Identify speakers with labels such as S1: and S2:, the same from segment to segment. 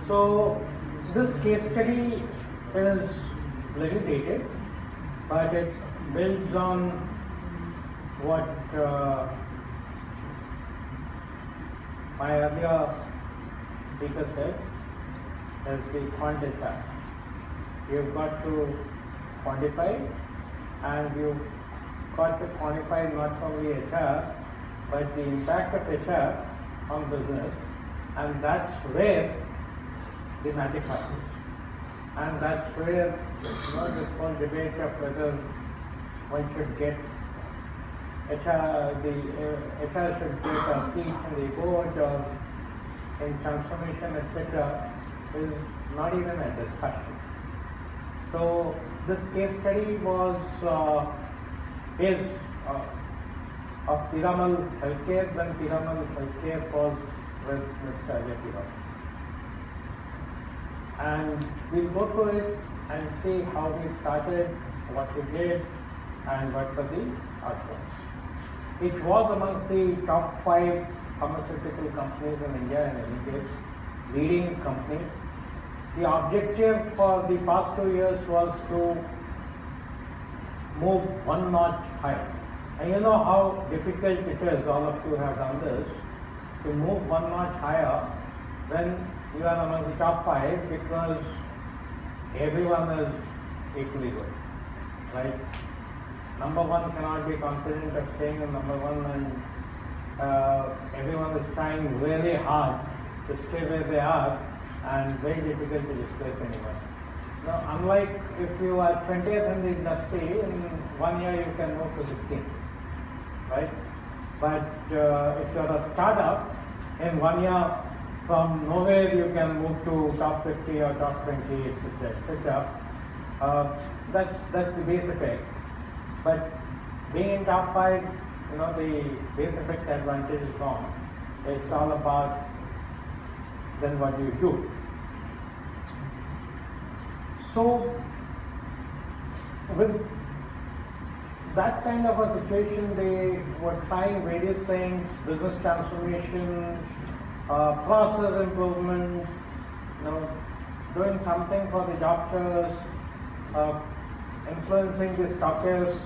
S1: So this case study is little dated, but it builds on what my earlier speaker said, as the quantifier. You've got to quantify, and you've got to quantify not only HR, but the impact of HR on business, and that's where the magic happens. And that's where this whole debate of whether one should get HR, HR should get a seat in the board or in transformation, etc., is not even a discussion. So this case study was based of Piramal Healthcare, when Piramal Healthcare was with Mr. Ajay. And we'll go through it and see how we started, what we did, and what were the outcomes. It was amongst the top 5 pharmaceutical companies in India in any case, leading company. The objective for the past 2 years was to move one notch higher. And you know how difficult it is, all of you have done this, to move one notch higher when you are among the top 5, because everyone is equally good, right? Number 1 cannot be confident of staying in number 1, and everyone is trying really hard to stay where they are, and very difficult to displace anyone. Now, unlike if you are 20th in the industry, in 1 year you can move to 16th, right? But if you are a startup, in 1 year from nowhere you can move to top 50 or top 20, etc., etc. That's the base effect. But being in top 5, the base effect advantage is gone. It's all about then what do you do. So with that kind of a situation, they were trying various things: business transformation, process improvement, doing something for the doctors, influencing the stockists,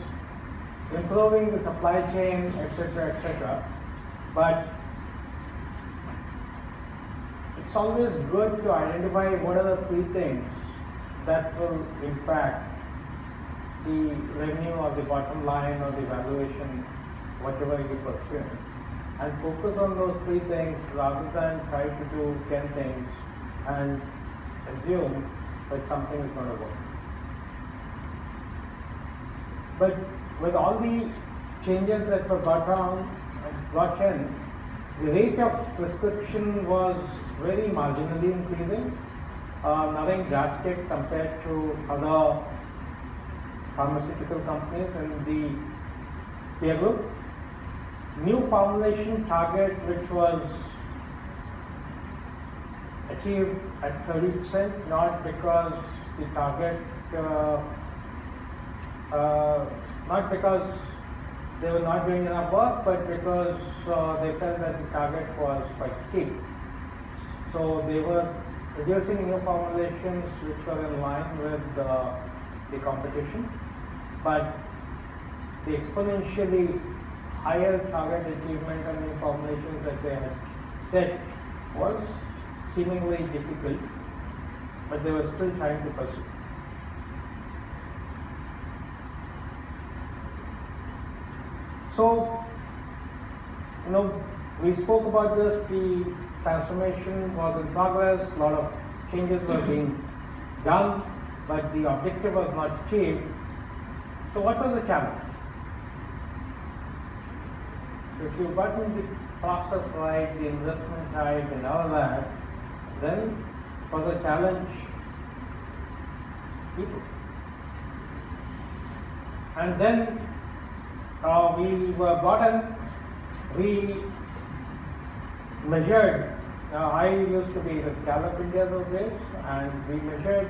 S1: improving the supply chain, etc., etc. But it's always good to identify what are the 3 things that will impact the revenue or the bottom line or the valuation, whatever you pursue, and focus on those 3 things rather than try to do 10 things and assume that something is going to work. But with all the changes that were brought in, the rate of prescription was very marginally increasing, nothing drastic compared to other pharmaceutical companies in the peer group. New formulation target, which was achieved at 30%, not because the target, not because they were not doing enough work, but because they felt that the target was quite steep. So they were producing new formulations which were in line with the competition, but the exponentially higher target achievement on new formulations that they had set was seemingly difficult, but they were still trying to pursue. So, we spoke about this, the transformation was in progress, a lot of changes were being done, but the objective was not achieved. So what was the challenge? So if you've gotten the process right, the investment right, and all that, then for the challenge, people. And then we were brought in, we measured, I used to be with Gallup India those days, and we measured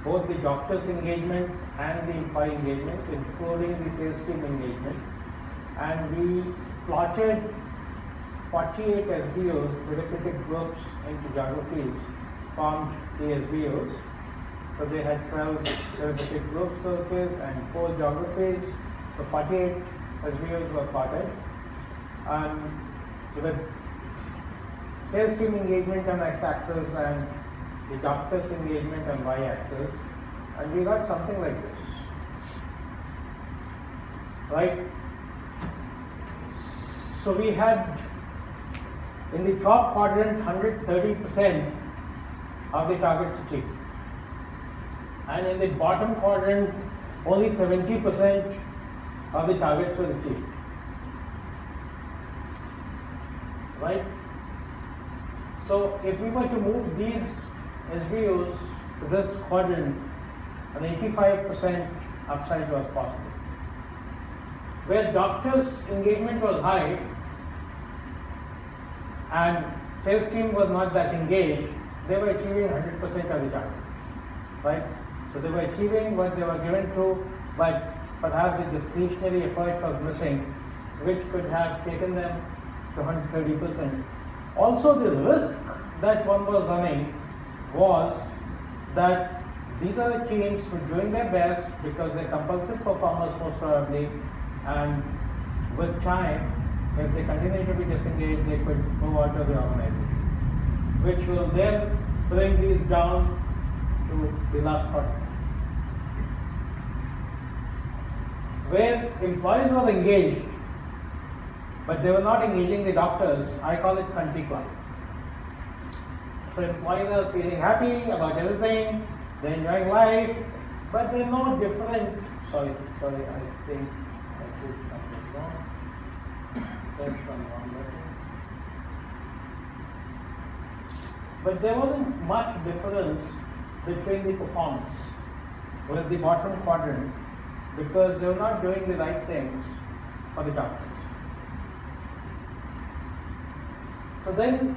S1: both the doctor's engagement and the employee engagement, including the sales team engagement, and we plotted 48 SBOs, therapeutic groups, into geographies formed the SBOs. So they had 12 therapeutic groups circles and 4 geographies. So 48 SBOs were plotted. And with sales team engagement on x-axis and the doctor's engagement on y-axis, and we got something like this, right? So we had in the top quadrant 130% of the targets achieved, and in the bottom quadrant only 70% of the targets were achieved, right? So if we were to move these SBOs to this quadrant, an 85% upside was possible. Where doctors' engagement was high and sales team was not that engaged, they were achieving 100% of the target, right? So they were achieving what they were given to, but perhaps the discretionary effort was missing, which could have taken them to 130%. Also, the risk that one was running was that these are the teams who are doing their best because they're compulsive performers most probably, and with time, if they continue to be disengaged, they could move out of the organization, which will then bring these down to the last part. Where employees were engaged, but they were not engaging the doctors, I call it country club. So employees are feeling happy about everything, they're enjoying life, but they're no different. Sorry, I think I did something wrong. That's one wrong button. But there wasn't much difference between the performance with the bottom quadrant because they were not doing the right things for the doctors. So then,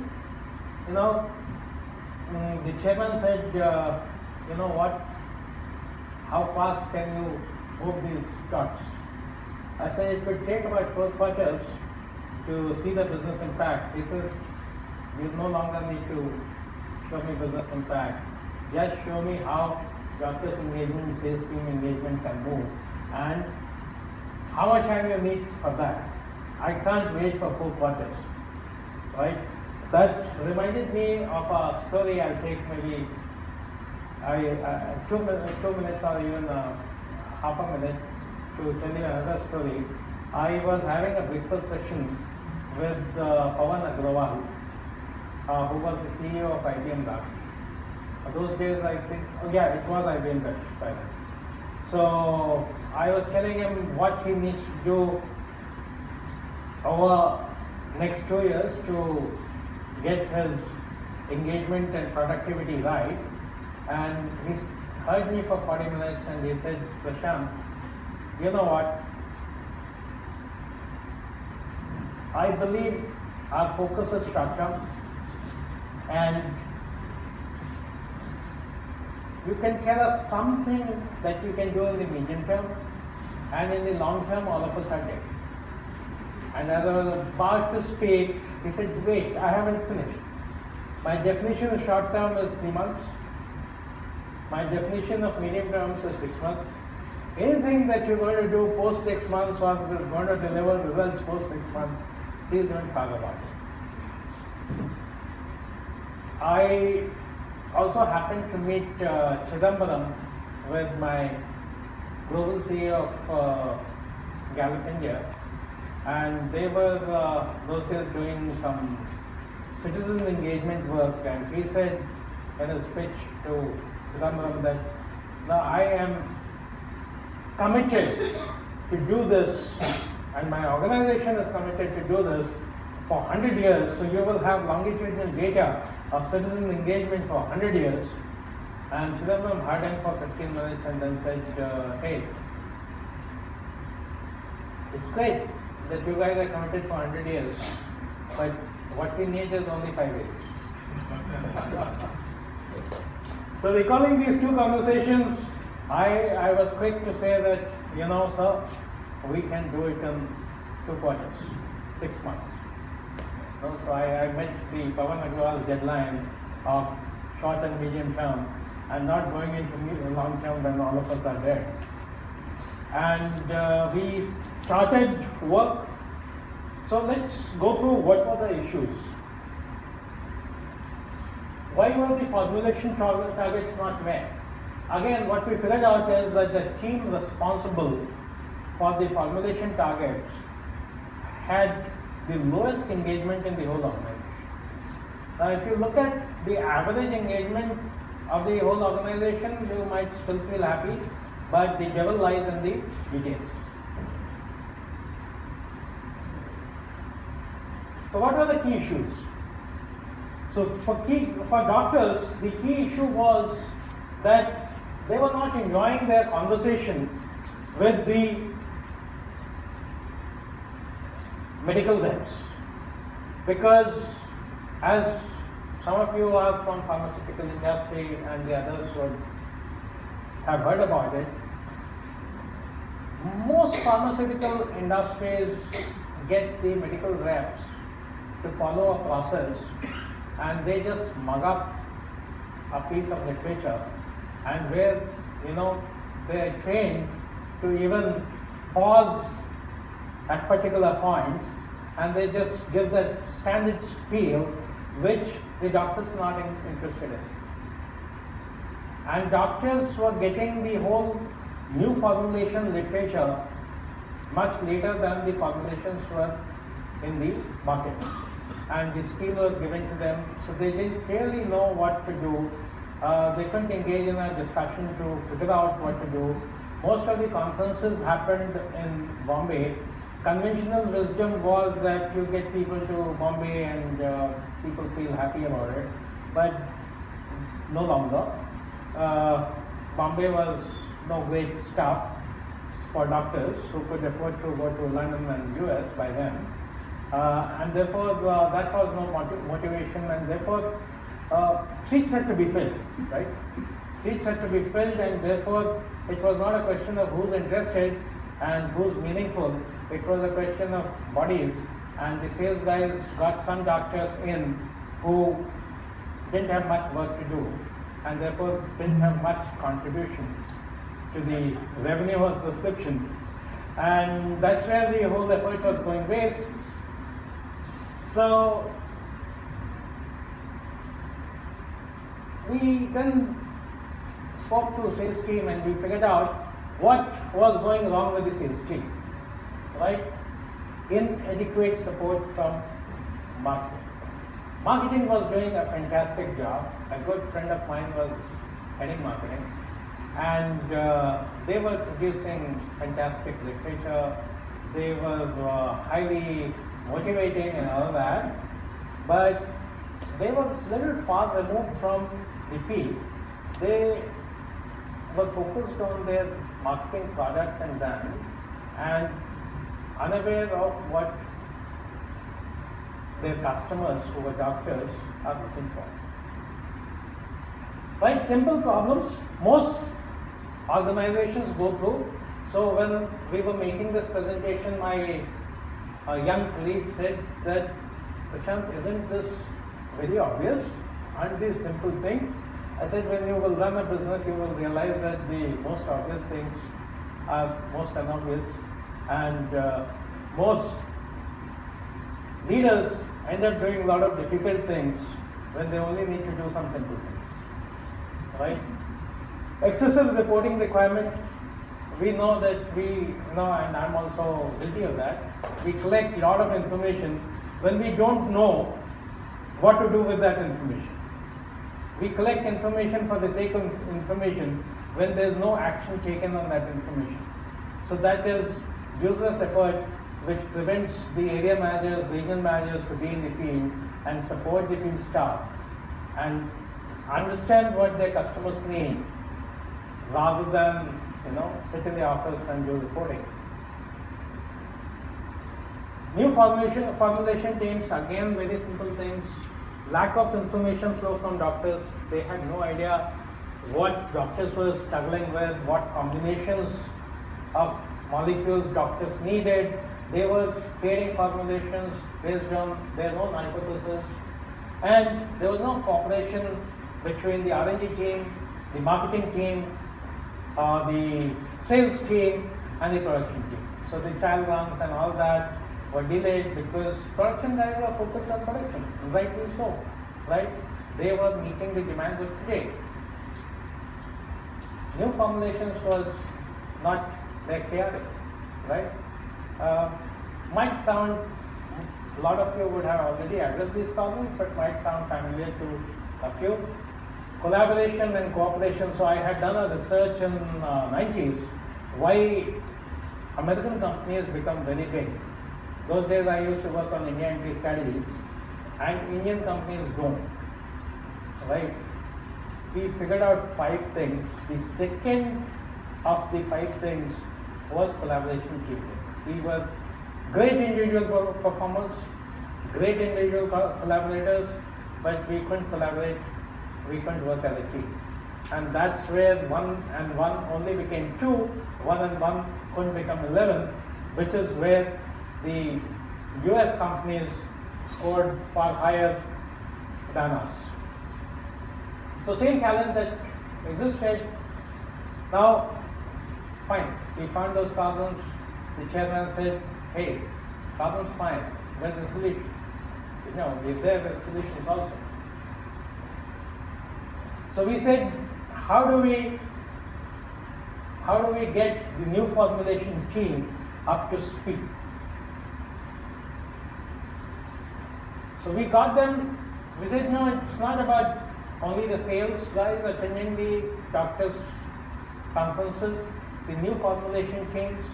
S1: the chairman said, you know what, how fast can you move these dots? I said it would take about 4 quarters to see the business impact. He says, you no longer need to show me business impact. Just show me how doctors' engagement, sales team engagement can move and how much time you need for that. I can't wait for 4 quarters, right? That reminded me of a story. I'll take maybe 2 minutes or even half a minute to tell you another story. I was having a breakfast session with Pawan Agrawal, who was the CEO of IIM Ahmedabad. Those days, I think, it was IIM Ahmedabad by then. So I was telling him what he needs to do over next 2 years to get his engagement and productivity right. And he heard me for 40 minutes and he said, Prashant, you know what? I believe our focus is short term and you can tell us something that we can do in the medium term, and in the long term all of us are dead. And as I was about to speak, he said, wait, I haven't finished. My definition of short term is 3 months. My definition of medium term is 6 months. Anything that you're going to do post 6 months or is going to deliver results post 6 months, please don't talk about it. I also happened to meet Chidambaram with my global CEO of Gallup India, and they were those days doing some citizen engagement work, and he said in his pitch to Chidambaram that now I am committed to do this and my organization is committed to do this for 100 years, so you will have longitudinal data of citizen engagement for 100 years. And Chidambaram heard him for 15 minutes and then said, hey, it's great that you guys are committed for 100 years, but what we need is only 5 years. So recalling these two conversations, I was quick to say that, sir, we can do it in 2 quarters, 6 months. So I met the Pawan Agrawal deadline of short and medium term, and not going into long term when all of us are dead. And we started work. So let's go through what were the issues. Why were the formulation targets not met? Again, what we figured out is that the team responsible for the formulation targets had the lowest engagement in the whole organization. Now, if you look at the average engagement of the whole organization, you might still feel happy, but the devil lies in the details. So what were the key issues? So for doctors, the key issue was that they were not enjoying their conversation with the medical reps, because as some of you are from pharmaceutical industry and the others would have heard about it, most pharmaceutical industries get the medical reps to follow a process, and they just mug up a piece of literature, and where they are trained to even pause at particular points, and they just give that standard spiel which the doctors are not interested in. And doctors were getting the whole new formulation literature much later than the formulations were in the market, and the spiel was given to them, so they didn't clearly know what to do. They couldn't engage in a discussion to figure out what to do. Most of the conferences happened in Bombay. Conventional wisdom was that you get people to Bombay and people feel happy about it, but no longer. Bombay was no great stuff for doctors who could afford to go to London and US by then. And therefore that was no motivation, and therefore seats had to be filled, right? Seats had to be filled, and therefore it was not a question of who's interested and who's meaningful. It was a question of bodies, and the sales guys got some doctors in who didn't have much work to do, and therefore didn't have much contribution to the revenue of prescription. And that's where the whole effort was going waste. So we then spoke to sales team, and we figured out what was going wrong with the sales team, right? Inadequate support from marketing. Marketing was doing a fantastic job. A good friend of mine was heading marketing, and they were producing fantastic literature. They were highly motivating and all that, but they were a little far removed from the field. They were focused on their marketing product and brand, and unaware of what their customers, who were doctors, are looking for. Right? Simple problems most organizations go through. So when we were making this presentation, my young colleague said that, Prashant, isn't this very obvious? Aren't these simple things? I said, when you will run a business, you will realize that the most obvious things are most unobvious, and most leaders end up doing a lot of difficult things when they only need to do some simple things, right? Excessive reporting requirement. We know that and I'm also guilty of that, we collect a lot of information when we don't know what to do with that information. We collect information for the sake of information when there is no action taken on that information. So that is useless effort, which prevents the area managers, regional managers to be in the field and support the field staff and understand what their customers need, rather than sit in the office and do reporting. New formulation teams, again very simple things. Lack of information flow from doctors. They had no idea what doctors were struggling with, what combinations of molecules doctors needed. They were creating formulations based on their own hypothesis, and there was no cooperation between the R&D team, the marketing team, the sales team, and the production team. So the trial runs and all that were delayed because production guys were focused on production, rightly so, right? They were meeting the demands of today. New formulations was not their KRA, right? Might sound, a lot of you would have already addressed these problems, but might sound familiar to a few. Collaboration and cooperation. So I had done a research in 90s why American companies become very big. Those days I used to work on India entry strategy, and Indian companies don't. Right? We figured out 5 things. The second of the 5 things was collaboration teamwork. We were great individual performers, great individual collaborators, but we couldn't collaborate, we couldn't work as a team. And that's where 1 and 1 only became 2, 1 and 1 couldn't become 11, which is where the US companies scored far higher than us. So same challenge that existed. Now, fine, we found those problems. The chairman said, hey, problem's fine, where's the solution? You know, we're there with solutions also. So we said, how do we get the new formulation team up to speed? So we got them, we said, no, it's not about only the sales guys attending the doctors' conferences, the new formulation teams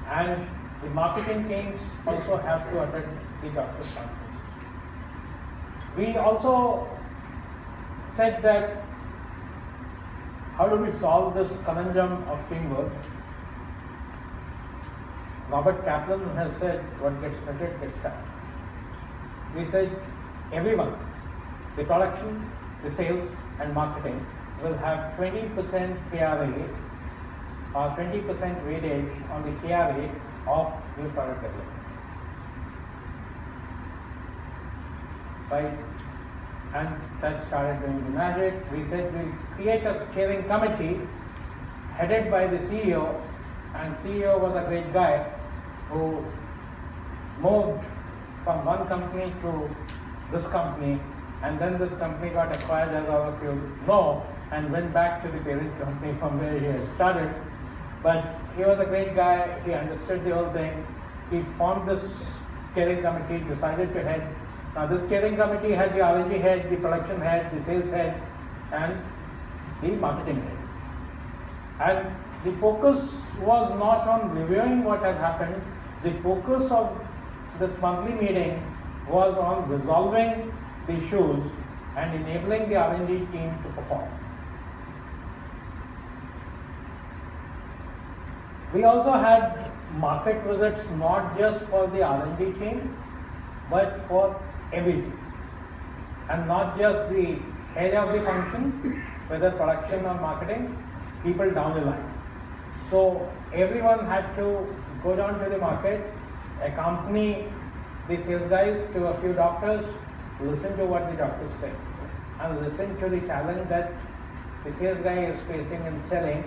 S1: and the marketing teams also have to attend the doctors' conferences. We also said that how do we solve this conundrum of teamwork? Robert Kaplan has said, what gets measured gets done. We said everyone, the production, the sales and marketing will have 20% KRA or 20% weightage on the KRA of new product development. Right? And that started doing the magic. We said we'll create a steering committee headed by the CEO, and CEO was a great guy who moved from one company to this company, and then this company got acquired, as all of you know, and went back to the parent company from where he had started. But he was a great guy, he understood the whole thing. He formed this steering committee, decided to head. Now this steering committee had the R&D head, the production head, the sales head, and the marketing head. And the focus was not on reviewing what has happened. The focus of this monthly meeting was on resolving the issues and enabling the R&D team to perform. We also had market visits not just for the R&D team, but for everything. And not just the head of the function, whether production or marketing, people down the line. So everyone had to go down to the market, accompany the sales guys to a few doctors, listen to what the doctors say, and listen to the challenge that the sales guy is facing in selling,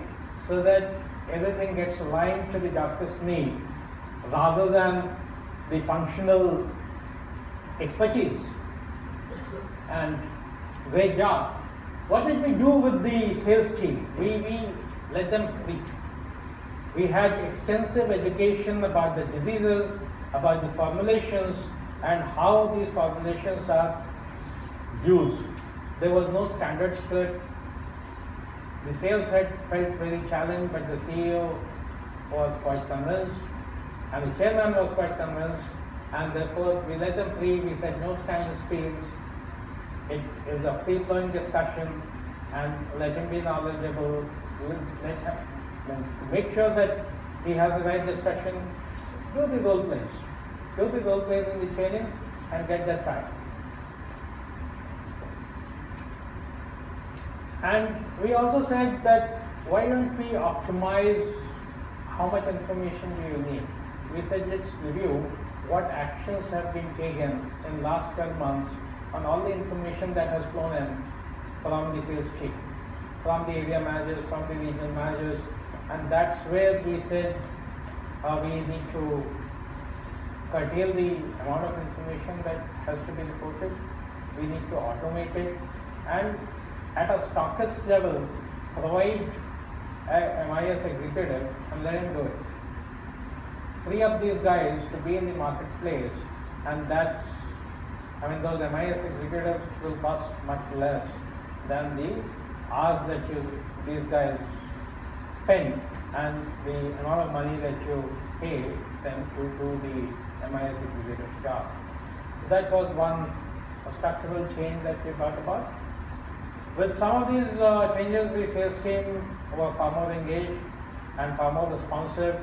S1: so that everything gets aligned to the doctor's need rather than the functional expertise. And great job. What did we do with the sales team? We let them free. We had extensive education about the diseases, about the formulations, and how these formulations are used. There was no standard script. The sales head felt very challenged, but the CEO was quite convinced, and the chairman was quite convinced, and therefore we let them free. We said no standard speeds. It is a free-flowing discussion, and let him be knowledgeable. Make sure that he has the right discussion. Do the role plays. Do the role plays in the training and get that right. And we also said that why don't we optimize how much information do you need? We said let's review what actions have been taken in last 12 months on all the information that has flown in, from the sales team, from the area managers, from the regional managers, and that's where we said we need to curtail the amount of information that has to be reported. We need to automate it, and at a stockist level, provide a MIS executive and let him do it. Free up these guys to be in the marketplace, and those MIS executives will cost much less than the hours that these guys spend and the amount of money that you pay them to do the MIS executive job. So that was one structural change that we brought about. With some of these changes, the sales team were far more engaged and far more responsive.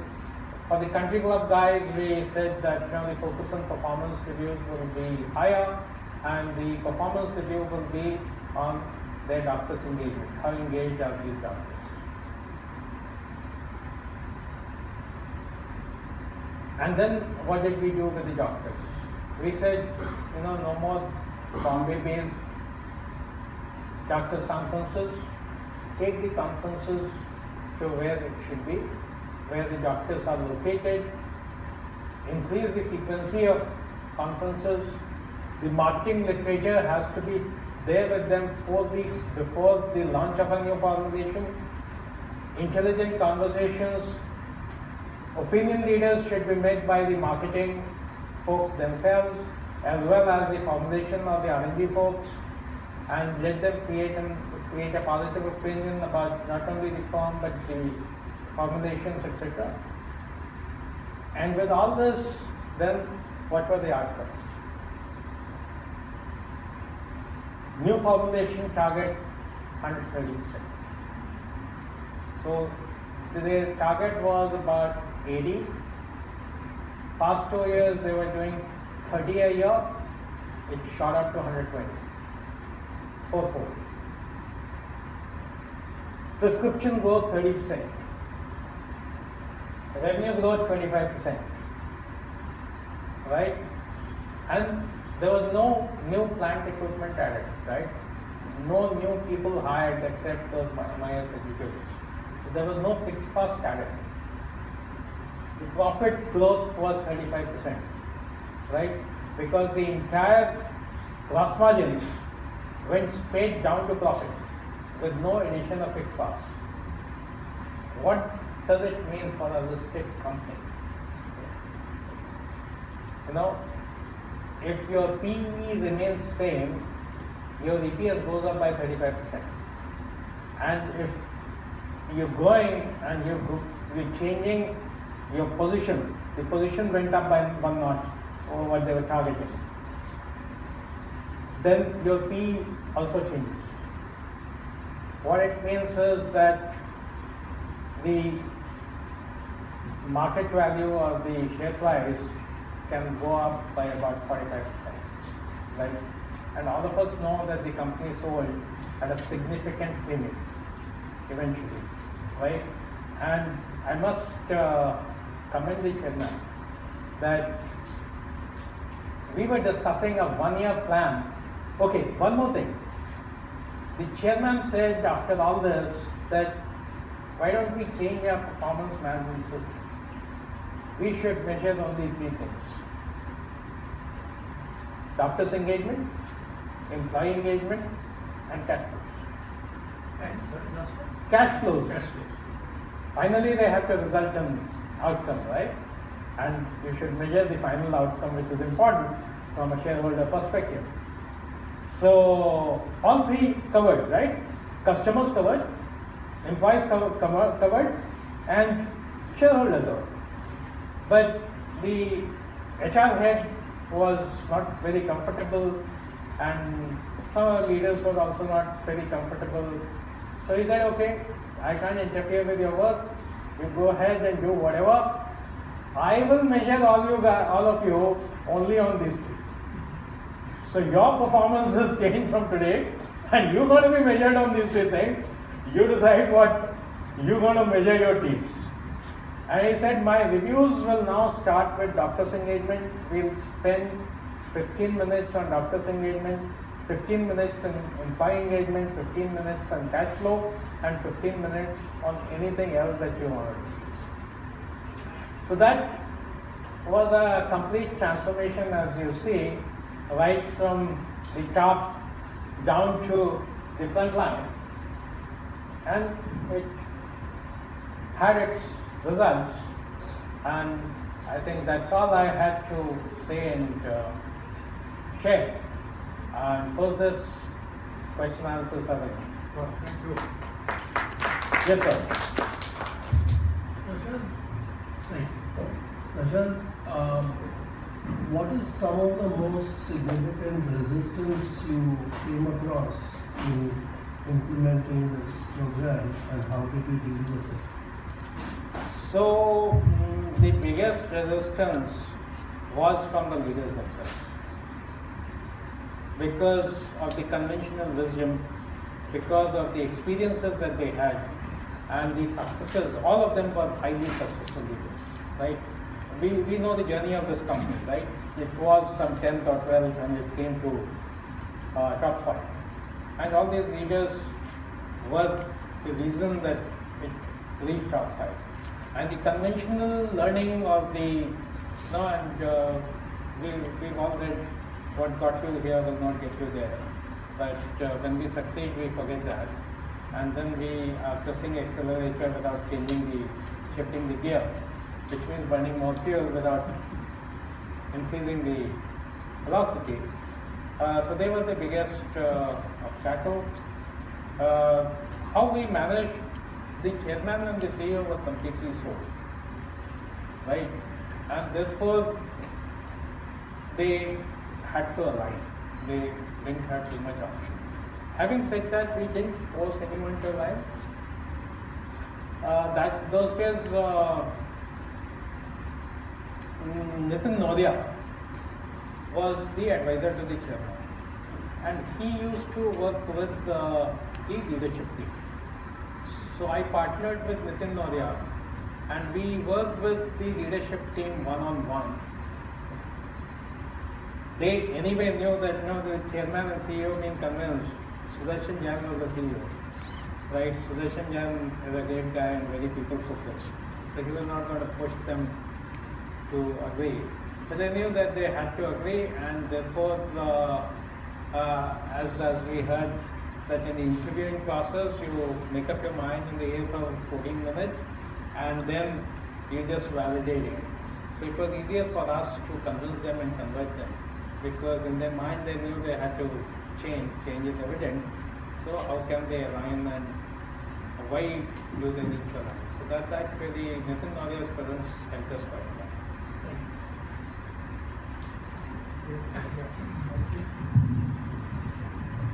S1: For the country club guys, we said that the focus on performance reviews will be higher, and the performance review will be on their doctors' engagement. How engaged are these doctors? And then what did we do with the doctors? We said, no more Bombay-based doctors' conferences. Take the conferences to where it should be, where the doctors are located. Increase the frequency of conferences. The marketing literature has to be there with them 4 weeks before the launch of a new formulation. Intelligent conversations. Opinion leaders should be made by the marketing folks themselves, as well as the formulation or the R&D folks, and let them create a positive opinion about not only the firm but the formulations, etc. And with all this, then what were the outcomes? New formulation target 130%. So the target was about 80. Past 2 years they were doing 30 a year. It shot up to 120. Fourfold. Prescription growth 30%. Revenue growth 25%. Right? And there was no new plant equipment added, right? No new people hired except those MIS executives. So there was no fixed cost added. The profit growth was 35%, right? Because the entire gross margins went straight down to profit with no addition of fixed costs. What does it mean for a listed company? If your PE remains same, your EPS goes up by 35%. And if you're growing and you're changing your position, the position went up by 1 notch over what they were targeting, then your PE also changes. What it means is that the market value or the share price can go up by about 45%, right? And all of us know that the company sold at a significant premium eventually, right? And I must commend the chairman that we were discussing a 1-year plan. Okay, one more thing. The chairman said after all this that why don't we change our performance management system? We should measure only 3 things: doctors' engagement, employee engagement, and cash flows. Cash flows. Finally, they have to result in outcome, right? And you should measure the final outcome, which is important from a shareholder perspective. So all 3 covered, right? Customers covered, employees covered, and shareholders covered. But the HR head was not very comfortable, and some of the leaders were also not very comfortable. So he said, okay, I can't interfere with your work. You go ahead and do whatever. I will measure all of you only on these 3. So your performance has changed from today, and you're going to be measured on these 3 things. You decide what you're going to measure your teams. And he said, my reviews will now start with doctors' engagement. We'll spend 15 minutes on doctors' engagement, 15 minutes in employee engagement, 15 minutes on cash flow, and 15 minutes on anything else that you want to discuss. So that was a complete transformation, as you see, right from the top down to the front line, and it had its results, and I think that's all I had to say and share. And post this question answer session.
S2: Thank you.
S1: Yes, sir.
S2: Prashant, thank you. Prashant, what is some of the most significant resistance you came across in implementing this program, and how did you deal with it?
S1: So, the biggest resistance was from the leaders themselves, because of the conventional wisdom, because of the experiences that they had, and the successes. All of them were highly successful leaders, right? We know the journey of this company, right? It was some 10th or 12th, and it came to top 5. And all these leaders were the reason that it reached top 5. And the conventional learning of the, we've all read, what got you here will not get you there. But when we succeed, we forget that. And then we are pressing accelerator without shifting the gear, which means burning more fuel without increasing the velocity. So they were the biggest obstacle. How we managed, the chairman and the CEO were completely sold, right? And therefore, they had to align. They didn't have too much option. Having said that, we didn't force anyone to align. Those days, Nitin Nodia was the advisor to the chairman, and he used to work with the leadership team. So I partnered with Nitin Nodia, and we worked with the leadership team one-on-one. They anyway knew that the chairman and CEO being convinced. Sudarshan Jain was the CEO, right? Sudarshan Jain is a great guy and very people focused. So he was not going to push them to agree. So they knew that they had to agree, and therefore, as we heard, that in the interviewing process, you make up your mind in the area of 14 minutes, and then you just validate it. So it was easier for us to convince them and convert them, because in their mind they knew they had to change is evident. So how can they align, and why do they need to align? So that really, Nitin Nodia's presence helped us quite a lot.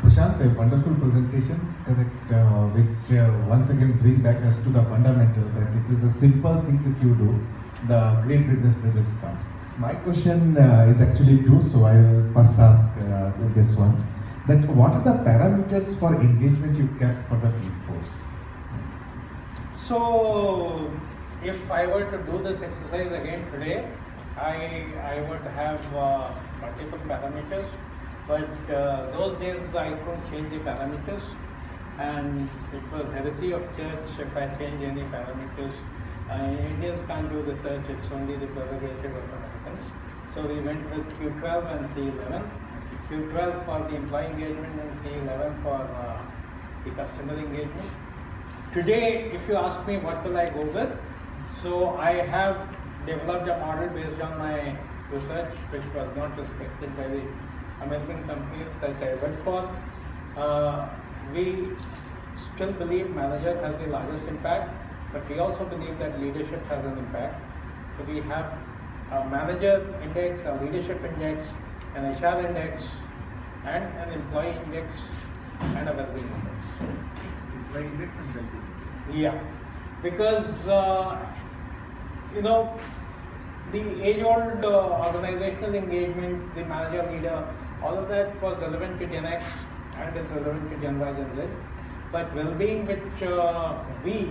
S3: Prashant, a wonderful presentation, correct, which once again bring back us to the fundamental that it is the simple things that you do, the great business results comes. My question is actually two, so I will first ask this one. That what are the parameters for engagement you kept for the field force?
S1: So, if I were to do this exercise again today, I would have multiple parameters, but those days I couldn't change the parameters, and it was heresy of church if I change any parameters. Indians can't do research, it's only the prerogative of Americans. So we went with Q12 and C11. Q12 for the employee engagement and C11 for the customer engagement. Today, if you ask me what will I go with, so I have developed a model based on my research, which was not respected by the American companies that I worked for. We still believe manager has the largest impact, but we also believe that leadership has an impact. So we have a manager index, a leadership index, an HR index, and an employee index, and a well-being index.
S3: Employee index and well-being.
S1: Yeah, because the age-old organizational engagement, the manager leader, all of that was relevant to Gen X and is relevant to Gen Y, Gen Z. But well-being, which we